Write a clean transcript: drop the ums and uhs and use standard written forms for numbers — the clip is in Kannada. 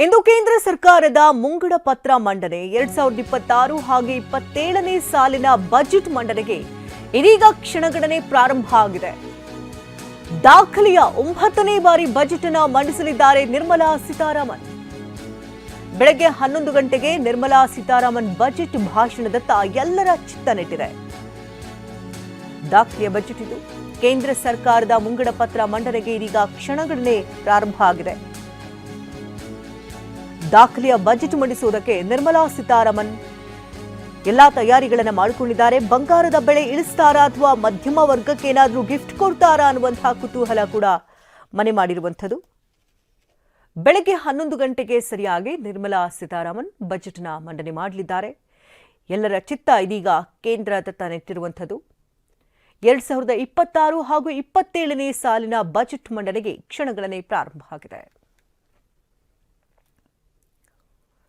ಇಂದು ಕೇಂದ್ರ ಸರ್ಕಾರದ ಮುಂಗಡ ಪತ್ರ ಮಂಡನೆ 2026 ಹಾಗೆ 27ನೇ ಸಾಲಿನ ಬಜೆಟ್ ಮಂಡನೆಗೆ ಇದೀಗ ಕ್ಷಣಗಣನೆ ಪ್ರಾರಂಭ ಆಗಿದೆ. ದಾಖಲೆಯ 9ನೇ ಬಾರಿ ಬಜೆಟ್ ಅನ್ನು ಮಂಡಿಸಲಿದ್ದಾರೆ ನಿರ್ಮಲಾ ಸೀತಾರಾಮನ್. ಬೆಳಗ್ಗೆ 11 ಗಂಟೆಗೆ ನಿರ್ಮಲಾ ಸೀತಾರಾಮನ್ ಬಜೆಟ್ ಭಾಷಣದತ್ತ ಎಲ್ಲರ ಚಿತ್ತ ನೆಟ್ಟಿದೆ. ದಾಖಲೆಯ ಬಜೆಟ್ ಇದು. ಕೇಂದ್ರ ಸರ್ಕಾರದ ಮುಂಗಡ ಪತ್ರ ಮಂಡನೆಗೆ ಇದೀಗ ಕ್ಷಣಗಣನೆ ಪ್ರಾರಂಭ ಆಗಿದೆ. ದಾಖಲೆಯ ಬಜೆಟ್ ಮಂಡಿಸುವುದಕ್ಕೆ ನಿರ್ಮಲಾ ಸೀತಾರಾಮನ್ ಎಲ್ಲಾ ತಯಾರಿಗಳನ್ನು ಮಾಡಿಕೊಂಡಿದ್ದಾರೆ. ಬಂಗಾರದ ಬೆಲೆ ಇಳಿಸ್ತಾರಾ ಅಥವಾ ಮಧ್ಯಮ ವರ್ಗಕ್ಕೆ ಏನಾದರೂ ಗಿಫ್ಟ್ ಕೊಡ್ತಾರಾ ಅನ್ನುವಂತಹ ಕುತೂಹಲ ಕೂಡ ಮನೆ ಮಾಡಿರುವಂಥದ್ದು. ಬೆಳಗ್ಗೆ 11 ಗಂಟೆಗೆ ಸರಿಯಾಗಿ ನಿರ್ಮಲಾ ಸೀತಾರಾಮನ್ ಬಜೆಟ್ನ ಮಂಡನೆ ಮಾಡಲಿದ್ದಾರೆ. ಎಲ್ಲರ ಚಿತ್ತ ಇದೀಗ ಕೇಂದ್ರದತ್ತ ನೆಟ್ಟಿರುವಂಥದ್ದು. 2026 ಹಾಗೂ 27ನೇ ಸಾಲಿನ ಬಜೆಟ್ ಮಂಡನೆಗೆ ಕ್ಷಣಗಣನೆ ಪ್ರಾರಂಭ ಆಗಿದೆ.